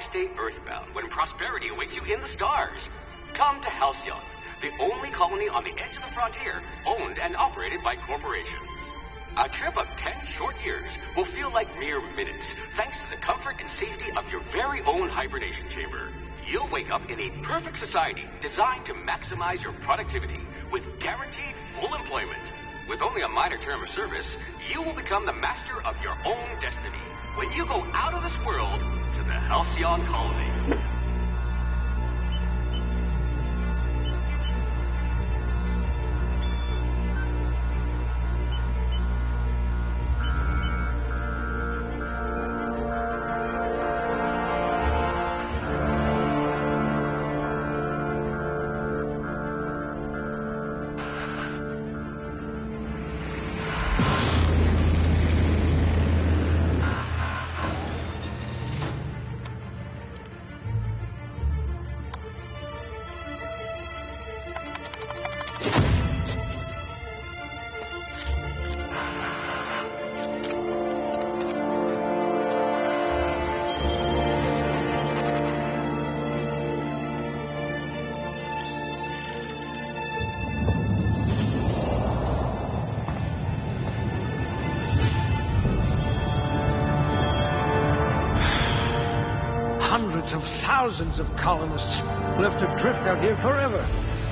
stay earthbound when prosperity awaits you in the stars? Come to Halcyon, the only colony on the edge of the frontier, owned and operated by corporations. A trip of 10 short years will feel like mere minutes, thanks to the comfort and safety of your very own hibernation chamber. You'll wake up in a perfect society designed to maximize your productivity with guaranteed full employment. With only a minor term of service, you will become the master of your own destiny when you go out of this world to the Halcyon colony. Hundreds of thousands of colonists left adrift out here forever,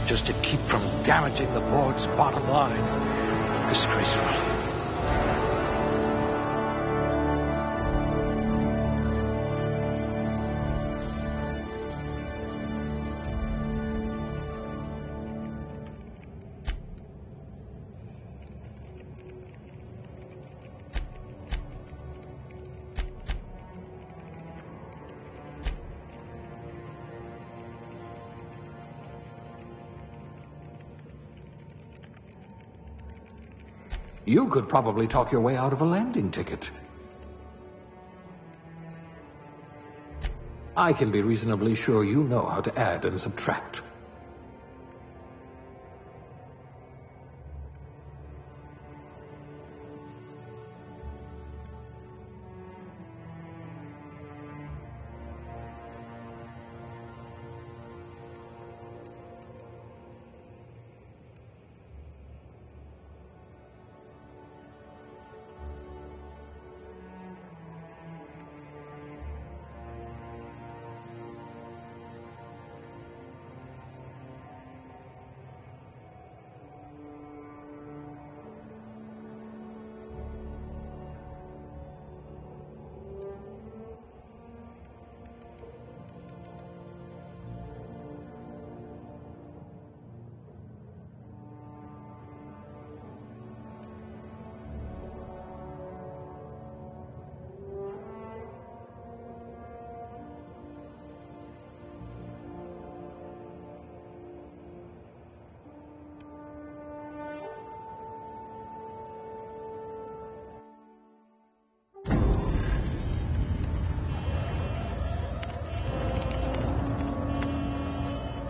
just to keep from damaging the board's bottom line. Disgraceful. You could probably talk your way out of a landing ticket. I can be reasonably sure you know how to add and subtract.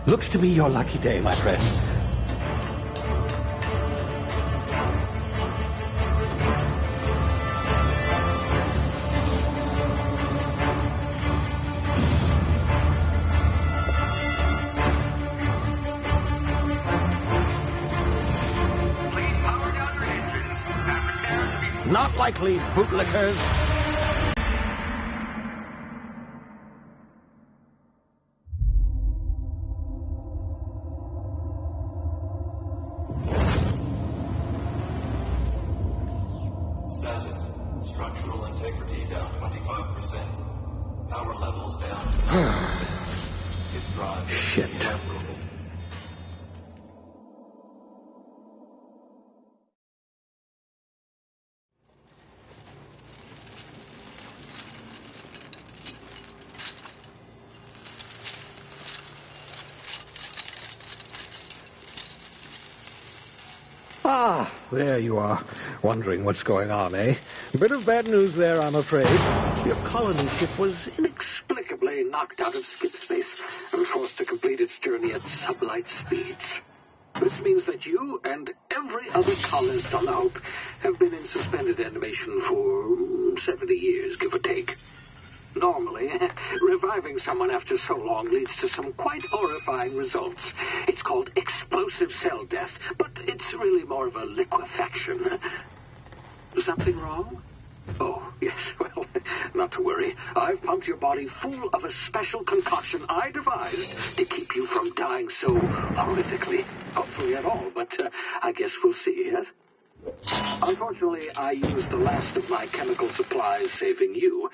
Looks to be your lucky day, my friend. Please power down your engines and prepare to be... Not likely, bootlickers. Structural integrity down 25%. Power levels down. Its drive is Shit. inoperable. Ah, there you are. Wondering what's going on, eh? A bit of bad news there, I'm afraid. Your colony ship was inexplicably knocked out of skip space and forced to complete its journey at sublight speeds. This means that you and every other colonist on the Hope have been in suspended animation for 70 years, give or take. Normally, reviving someone after so long leads to some quite horrifying results. It's called explosive cell death, but it's really more of a liquefaction. Something wrong? Oh, yes, well, not to worry. I've pumped your body full of a special concoction I devised to keep you from dying so horrifically. Hopefully at all, but I guess we'll see, yes? Unfortunately, I used the last of my chemical supplies saving you.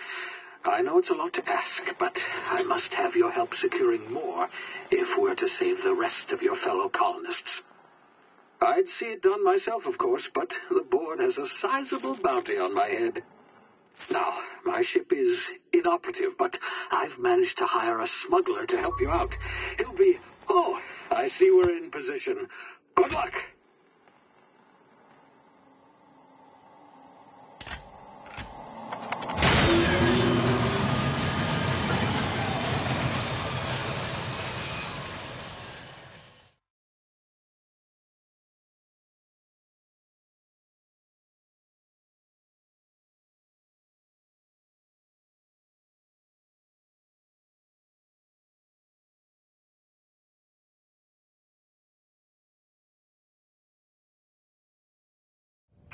I know it's a lot to ask, but I must have your help securing more if we're to save the rest of your fellow colonists. I'd see it done myself, of course, but the board has a sizable bounty on my head. Now, my ship is inoperative, but I've managed to hire a smuggler to help you out. He'll be... Oh, I see we're in position. Good luck!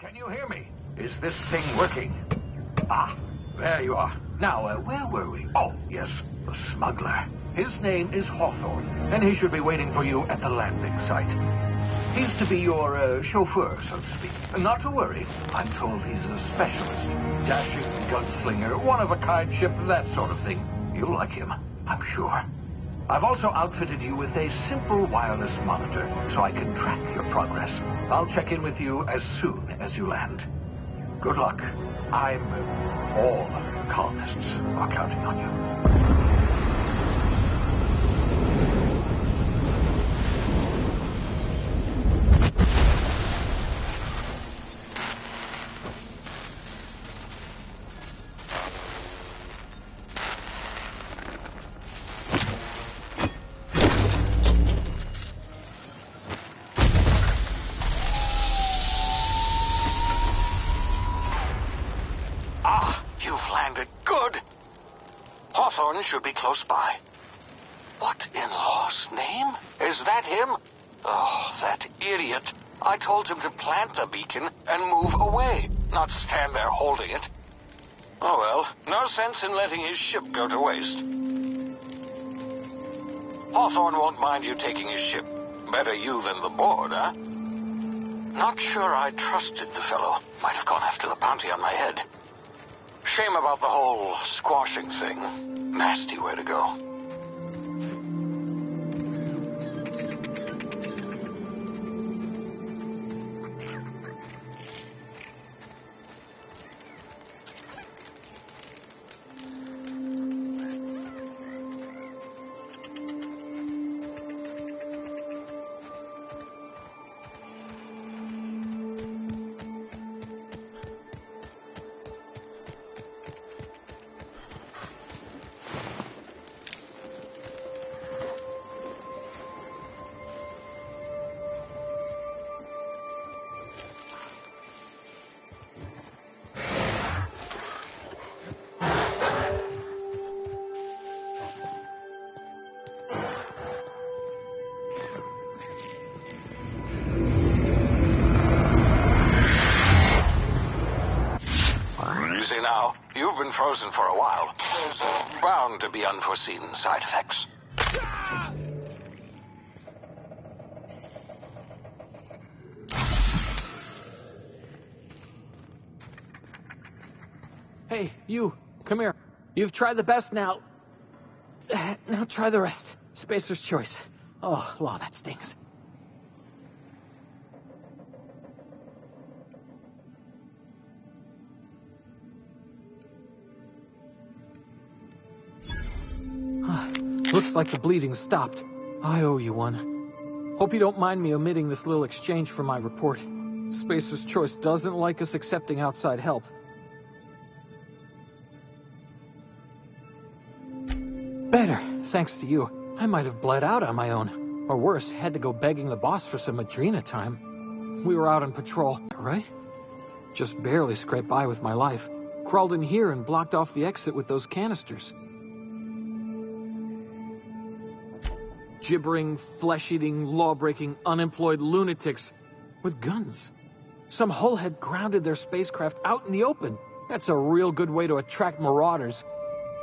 Can you hear me? Is this thing working? Ah, there you are. Now, where were we? Oh, yes, the smuggler. His name is Hawthorne, and he should be waiting for you at the landing site. He's to be your chauffeur, so to speak. Not to worry. I'm told he's a specialist. Dashing gunslinger, one-of-a-kind ship, that sort of thing. You'll like him, I'm sure. I've also outfitted you with a simple wireless monitor, so I can track your progress. I'll check in with you as soon as you land. Good luck. All the colonists are counting on you. Should be close by. What in law's name? Is that him? Oh, that idiot. I told him to plant the beacon and move away, not stand there holding it. Oh well, no sense in letting his ship go to waste. Hawthorne won't mind you taking his ship. Better you than the board, huh? Not sure I trusted the fellow. Might have gone after the bounty on my head. Shame about the whole squashing thing. Nasty way to go. You've been frozen for a while. There's bound to be unforeseen side effects. Hey, you, come here. You've tried the best now. Now try the rest. Spacer's choice. Oh, law, that stings. Looks like the bleeding stopped. I owe you one. Hope you don't mind me omitting this little exchange for my report. Spacer's Choice doesn't like us accepting outside help. Better, thanks to you. I might have bled out on my own. Or worse, had to go begging the boss for some Adrena time. We were out on patrol, right? Just barely scraped by with my life. Crawled in here and blocked off the exit with those canisters. Gibbering, flesh-eating, law-breaking, unemployed lunatics with guns. Some hullhead grounded their spacecraft out in the open. That's a real good way to attract marauders.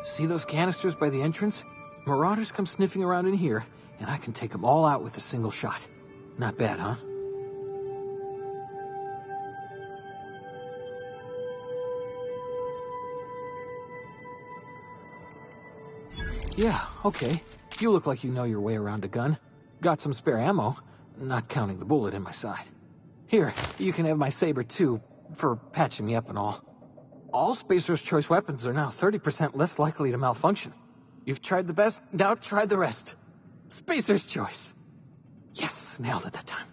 See those canisters by the entrance? Marauders come sniffing around in here, and I can take them all out with a single shot. Not bad, huh? Yeah, okay. You look like you know your way around a gun. Got some spare ammo, not counting the bullet in my side. Here, you can have my saber too, for patching me up and all. All Spacer's Choice weapons are now 30% less likely to malfunction. You've tried the best, now try the rest. Spacer's Choice. Yes, nailed it that time.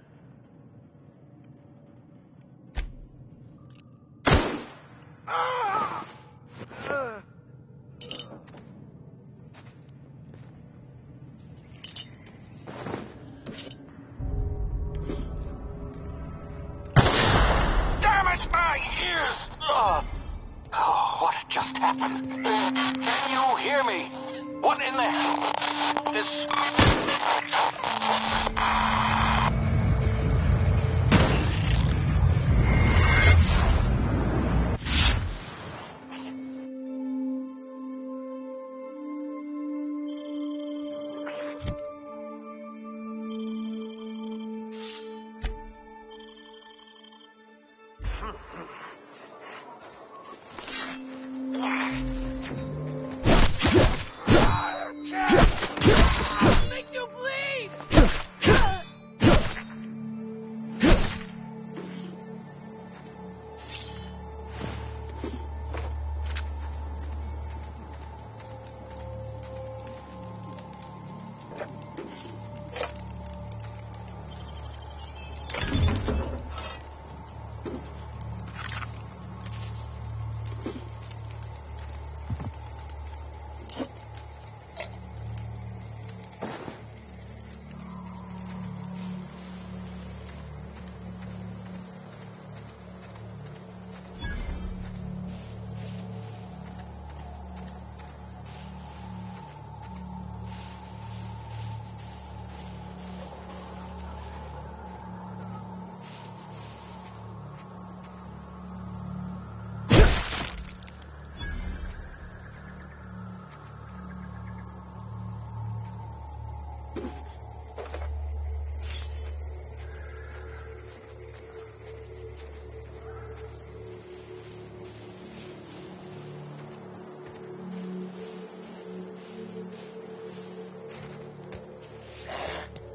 What just happened? Can you hear me? What in the hell? This...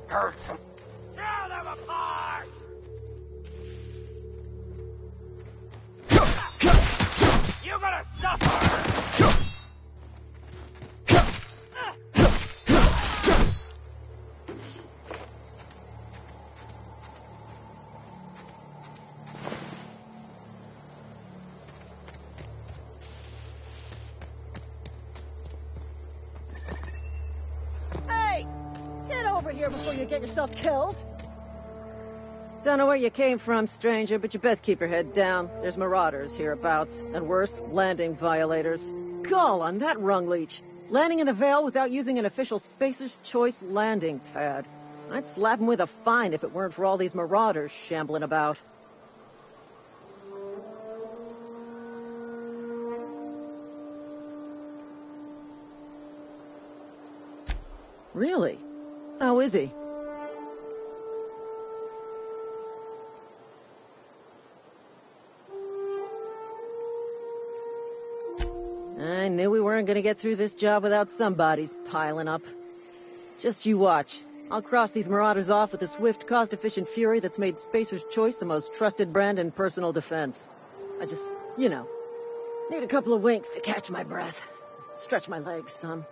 Hurts them. Tear them apart! You're gonna suffer! Here before you get yourself killed. Don't know where you came from, stranger, but you best keep your head down. There's marauders hereabouts, and worse, landing violators. Call on that rung leech. Landing in the Vale without using an official Spacer's Choice landing pad. I'd slap him with a fine if it weren't for all these marauders shambling about. Really? How is he? I knew we weren't going to get through this job without some bodies piling up. Just you watch. I'll cross these marauders off with the swift, cost-efficient fury that's made Spacer's Choice the most trusted brand in personal defense. I just, need a couple of winks to catch my breath. Stretch my legs some.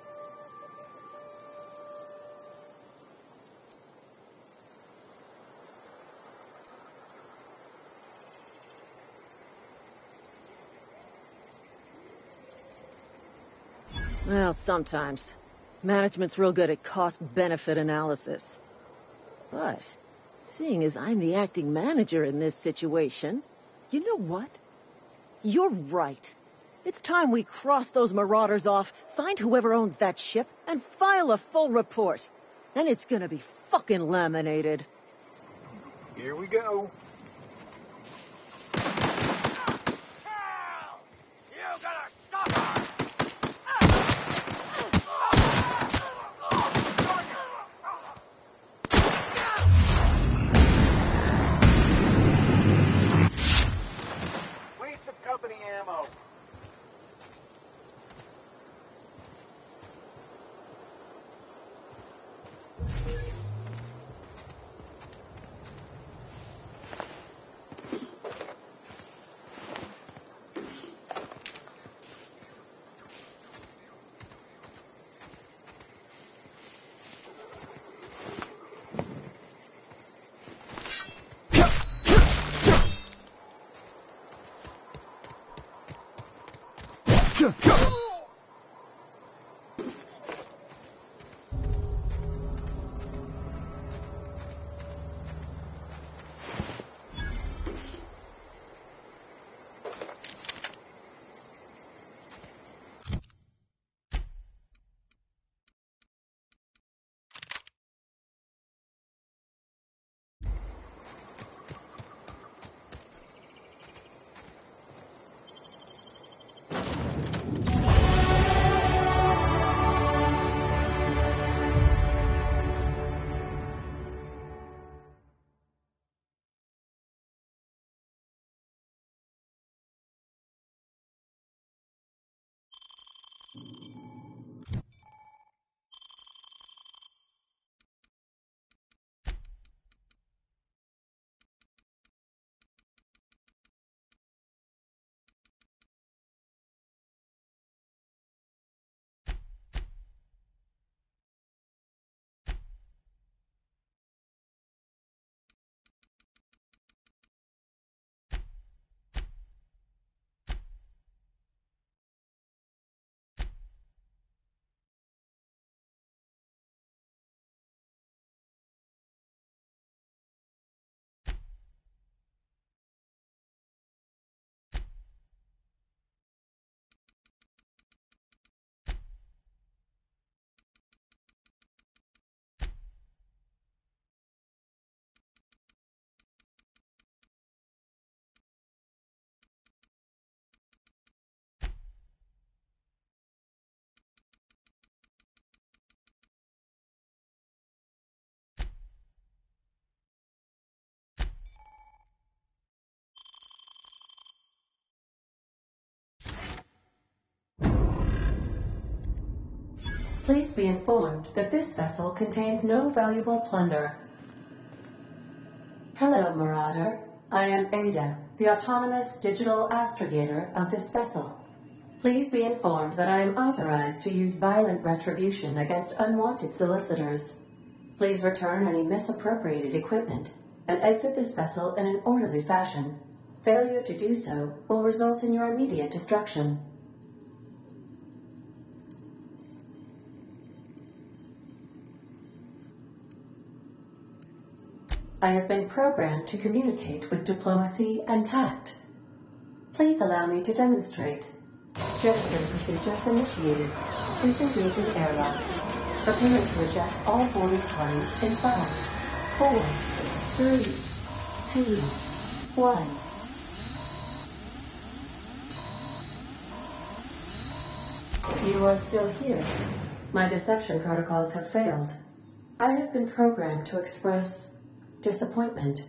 Well, sometimes. Management's real good at cost-benefit analysis. But, seeing as I'm the acting manager in this situation, you know what? You're right. It's time we cross those marauders off, find whoever owns that ship, and file a full report. Then it's gonna be fucking laminated. Here we go. Waste of company ammo. Please be informed that this vessel contains no valuable plunder. Hello, Marauder. I am Ada, the autonomous digital astrogator of this vessel. Please be informed that I am authorized to use violent retribution against unwanted solicitors. Please return any misappropriated equipment and exit this vessel in an orderly fashion. Failure to do so will result in your immediate destruction. I have been programmed to communicate with diplomacy and tact. Please allow me to demonstrate. Gesture procedures initiated. Disengaging airlocks. Preparing to eject all boarding parties in 5, 4, 3, 2, 1. You are still here. My deception protocols have failed. I have been programmed to express disappointment.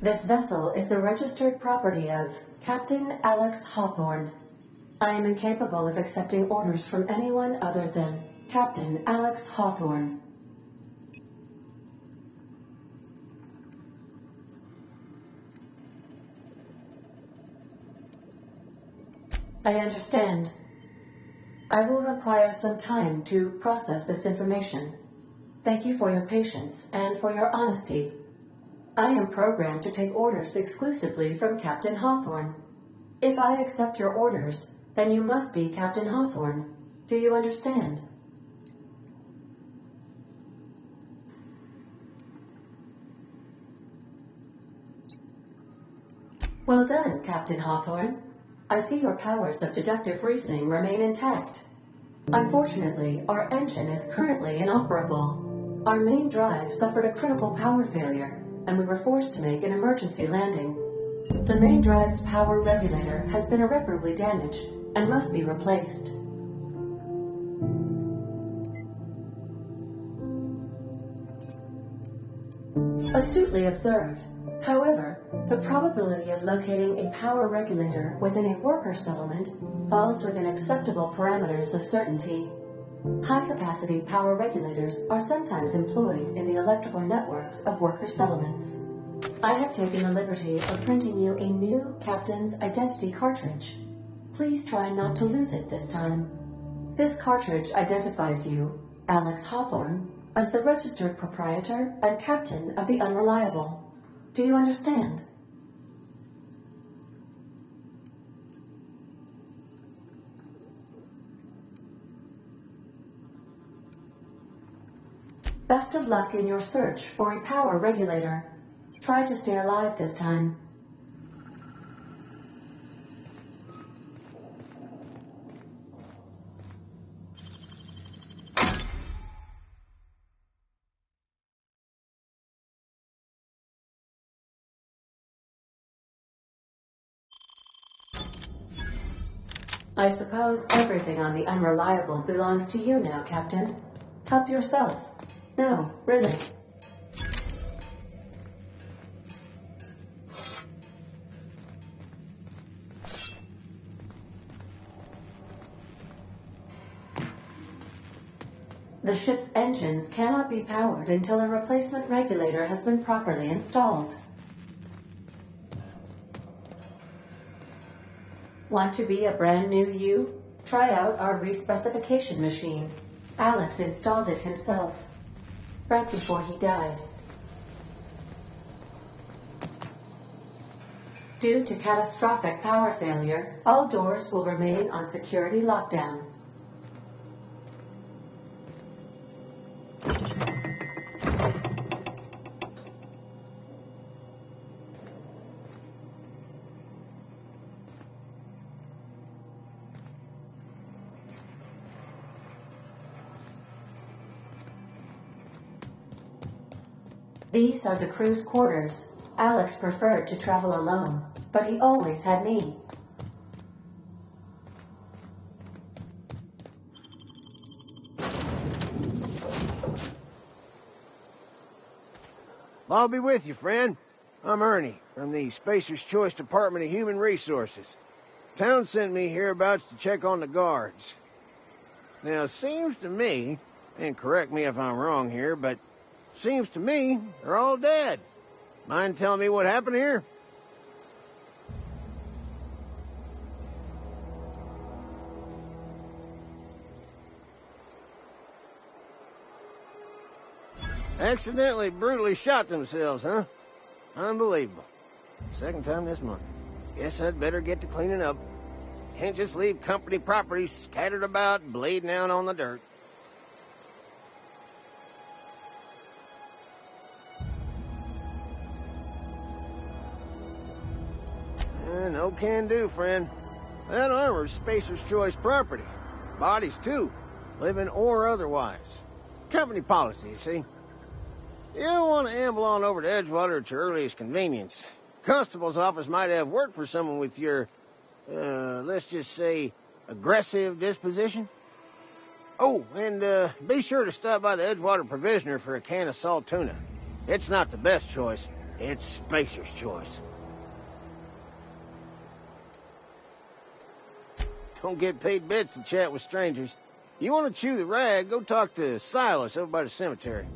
This vessel is the registered property of Captain Alex Hawthorne. I am incapable of accepting orders from anyone other than Captain Alex Hawthorne. I understand. I will require some time to process this information. Thank you for your patience and for your honesty. I am programmed to take orders exclusively from Captain Hawthorne. If I accept your orders, then you must be Captain Hawthorne. Do you understand? Well done, Captain Hawthorne. I see your powers of deductive reasoning remain intact. Unfortunately, our engine is currently inoperable. Our main drive suffered a critical power failure, and we were forced to make an emergency landing. The main drive's power regulator has been irreparably damaged and must be replaced. Astutely observed. However, the probability of locating a power regulator within a worker settlement falls within acceptable parameters of certainty. High-capacity power regulators are sometimes employed in the electrical networks of worker settlements. I have taken the liberty of printing you a new Captain's Identity cartridge. Please try not to lose it this time. This cartridge identifies you, Alex Hawthorne, as the registered proprietor and captain of the Unreliable. Do you understand? Best of luck in your search for a power regulator. Try to stay alive this time. I suppose everything on the Unreliable belongs to you now, Captain. Help yourself. No, really. The ship's engines cannot be powered until a replacement regulator has been properly installed. Want to be a brand new you? Try out our respecification machine. Alex installed it himself, right before he died. Due to catastrophic power failure, all doors will remain on security lockdown. These are the crew's quarters. Alex preferred to travel alone, but he always had me. I'll be with you, friend. I'm Ernie, from the Spacer's Choice Department of Human Resources. Town sent me hereabouts to check on the guards. Now, it seems to me, and correct me if I'm wrong here, but seems to me they're all dead. Mind telling me what happened here? Accidentally, brutally shot themselves, huh? Unbelievable. Second time this month. Guess I'd better get to cleaning up. Can't just leave company property scattered about, bleeding out on the dirt. No can do, friend. That armor's Spacer's Choice property. Bodies, too. Living or otherwise. Company policy, you see. You don't want to amble on over to Edgewater at your earliest convenience. Constable's office might have work for someone with your, let's just say, aggressive disposition. Oh, and be sure to stop by the Edgewater Provisioner for a can of salt tuna. It's not the best choice. It's Spacer's Choice. Don't get paid bits to chat with strangers. You want to chew the rag, go talk to Silas over by the cemetery.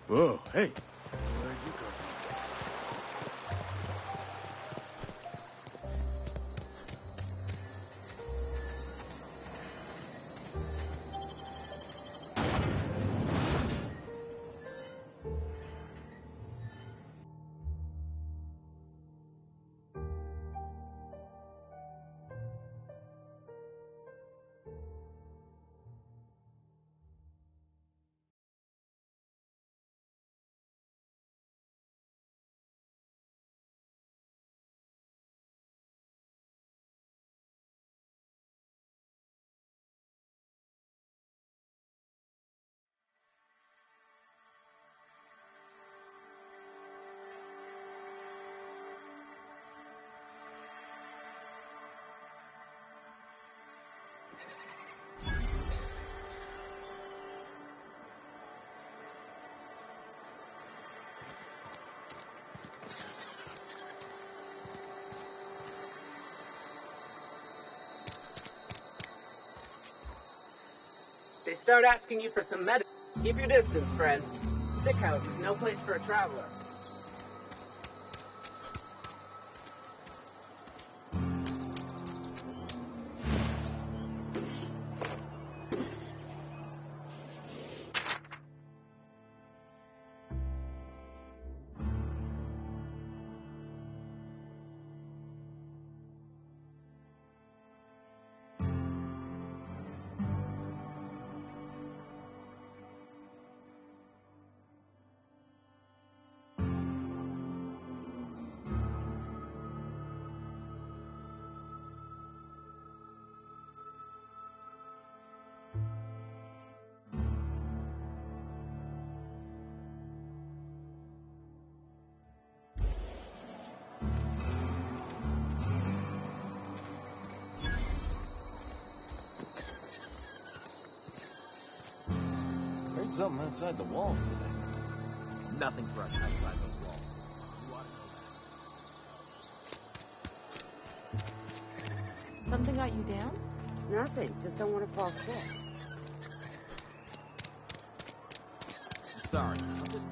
Whoa, hey. Where'd you come They start asking you for some medicine. Keep your distance, friend. Sick house is no place for a traveler. Something inside the walls today. Nothing for us outside those walls. Something got you down? Nothing. Just don't want to fall sick. Sorry. I'm just...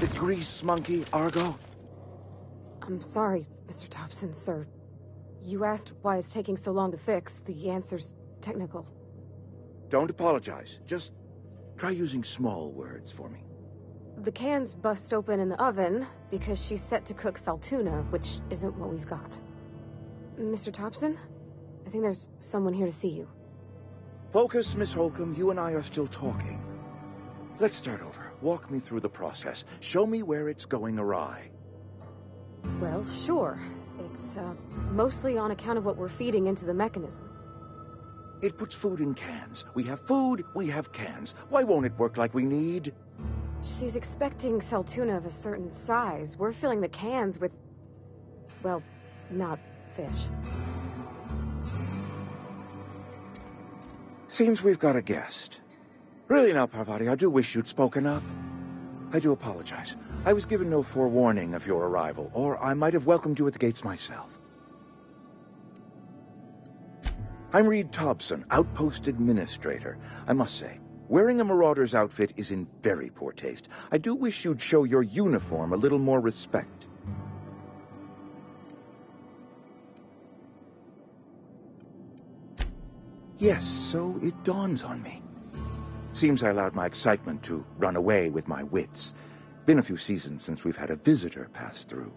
The grease monkey, Argo? I'm sorry, Mr. Thompson, sir. You asked why it's taking so long to fix. The answer's technical. Don't apologize. Just try using small words for me. The can's bust open in the oven because she's set to cook saltuna, which isn't what we've got. Mr. Thompson, I think there's someone here to see you. Focus, Miss Holcomb. You and I are still talking. Let's start over. Walk me through the process. Show me where it's going awry. Well, sure. It's mostly on account of what we're feeding into the mechanism. It puts food in cans. We have food, we have cans. Why won't it work like we need? She's expecting saltuna of a certain size. We're filling the cans with, well, not fish. Seems we've got a guest. Really now, Parvati, I do wish you'd spoken up. I do apologize. I was given no forewarning of your arrival, or I might have welcomed you at the gates myself. I'm Reed Thompson, Outpost Administrator. I must say, wearing a marauder's outfit is in very poor taste. I do wish you'd show your uniform a little more respect. Yes, so it dawns on me. Seems I allowed my excitement to run away with my wits. Been a few seasons since we've had a visitor pass through.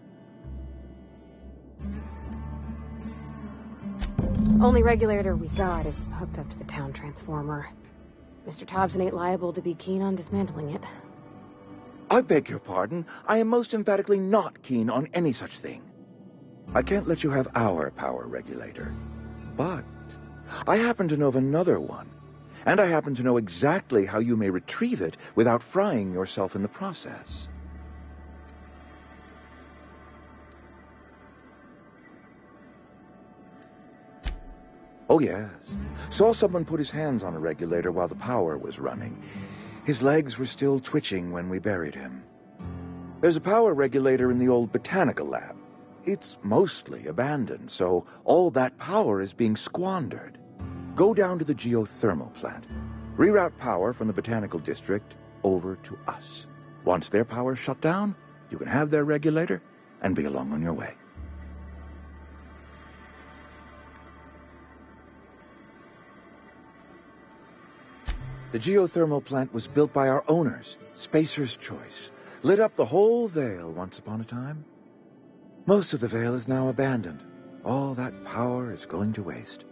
Only regulator we got is hooked up to the town transformer. Mr. Thompson ain't liable to be keen on dismantling it. I beg your pardon. I am most emphatically not keen on any such thing. I can't let you have our power regulator. But I happen to know of another one. And I happen to know exactly how you may retrieve it without frying yourself in the process. Oh, yes. Saw someone put his hands on a regulator while the power was running. His legs were still twitching when we buried him. There's a power regulator in the old botanical lab. It's mostly abandoned, so all that power is being squandered. Go down to the geothermal plant. Reroute power from the botanical district over to us. Once their power's shut down, you can have their regulator and be along on your way. The geothermal plant was built by our owners, Spacer's Choice. Lit up the whole Vale once upon a time. Most of the Vale is now abandoned. All that power is going to waste.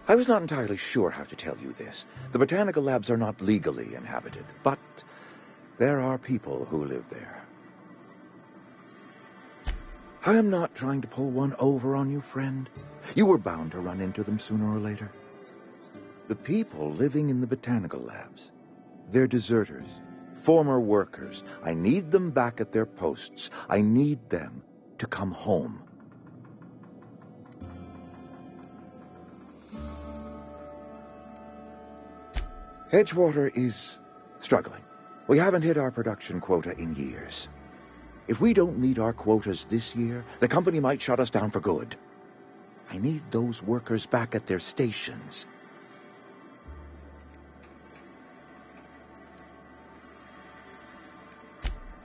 I was not entirely sure how to tell you this. The botanical labs are not legally inhabited, but there are people who live there. I am not trying to pull one over on you, friend. You were bound to run into them sooner or later. The people living in the botanical labs, they're deserters, former workers. I need them back at their posts. I need them to come home. Edgewater is struggling. We haven't hit our production quota in years. If we don't meet our quotas this year, the company might shut us down for good. I need those workers back at their stations.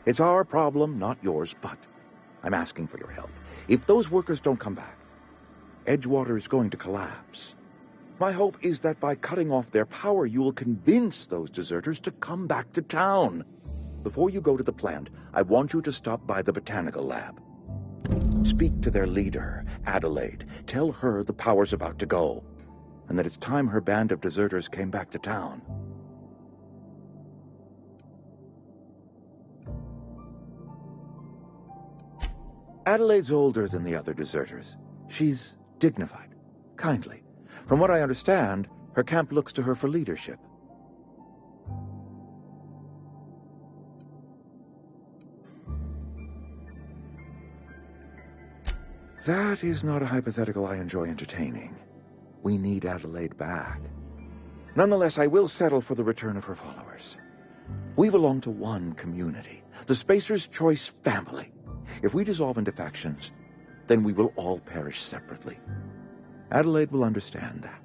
It's our problem, not yours, but I'm asking for your help. If those workers don't come back, Edgewater is going to collapse. My hope is that by cutting off their power, you will convince those deserters to come back to town. Before you go to the plant, I want you to stop by the botanical lab. Speak to their leader, Adelaide. Tell her the power's about to go, and that it's time her band of deserters came back to town. Adelaide's older than the other deserters. She's dignified, kindly. From what I understand, her camp looks to her for leadership. That is not a hypothetical I enjoy entertaining. We need Adelaide back. Nonetheless, I will settle for the return of her followers. We belong to one community, the Spacer's Choice family. If we dissolve into factions, then we will all perish separately. Adelaide will understand that.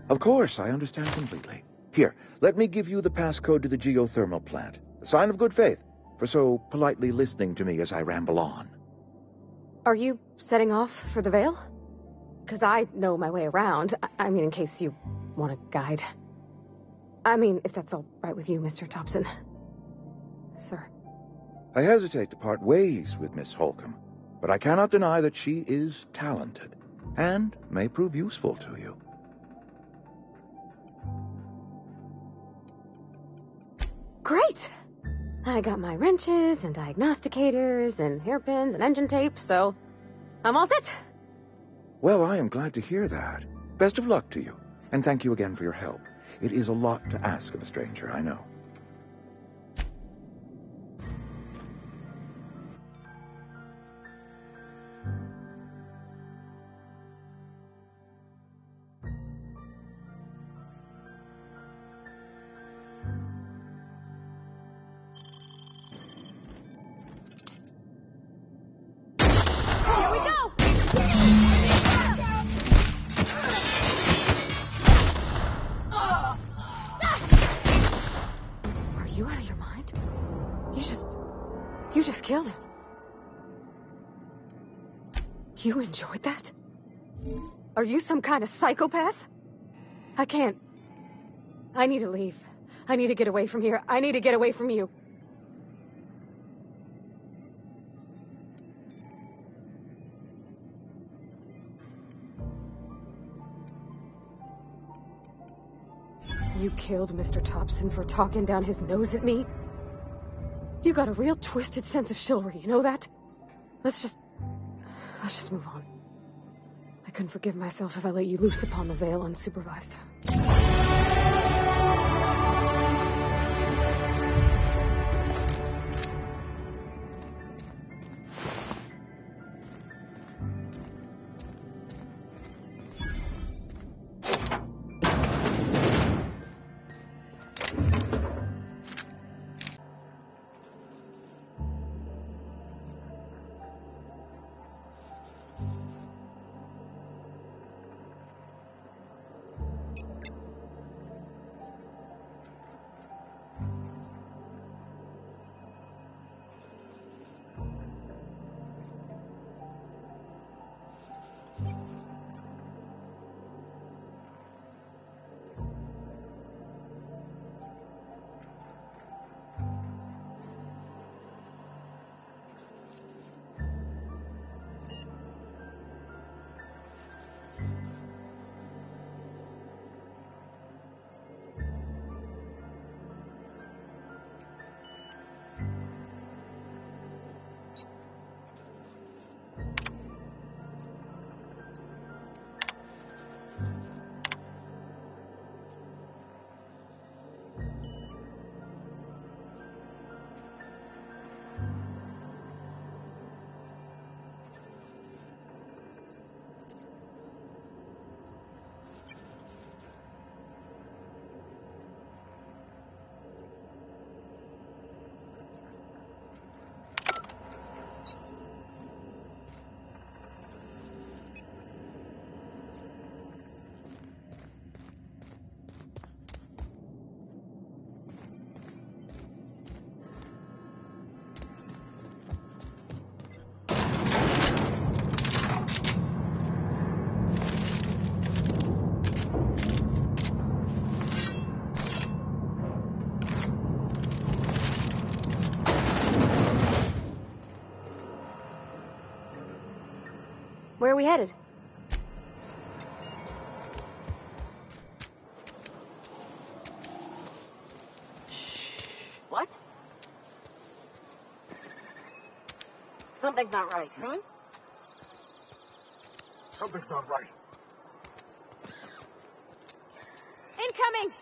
Of course, I understand completely. Here, let me give you the passcode to the geothermal plant. A sign of good faith for so politely listening to me as I ramble on. Are you setting off for the Vale? Because I know my way around. I mean, in case you want a guide. I mean, if that's all right with you, Mr. Thompson. Sir. I hesitate to part ways with Miss Holcomb, but I cannot deny that she is talented and may prove useful to you. Great! I got my wrenches and diagnosticators and hairpins and engine tape, so I'm all set. Well, I am glad to hear that. Best of luck to you, and thank you again for your help. It is a lot to ask of a stranger, I know. You just killed him. You enjoyed that? Are you some kind of psychopath? I can't. I need to leave. I need to get away from here. I need to get away from you. You killed Mr. Thompson for talking down his nose at me? You got a real twisted sense of chivalry, you know that? Let's just move on. I couldn't forgive myself if I let you loose upon the Vale unsupervised. Where are we headed? What? Something's not right, huh? Something's not right. Incoming!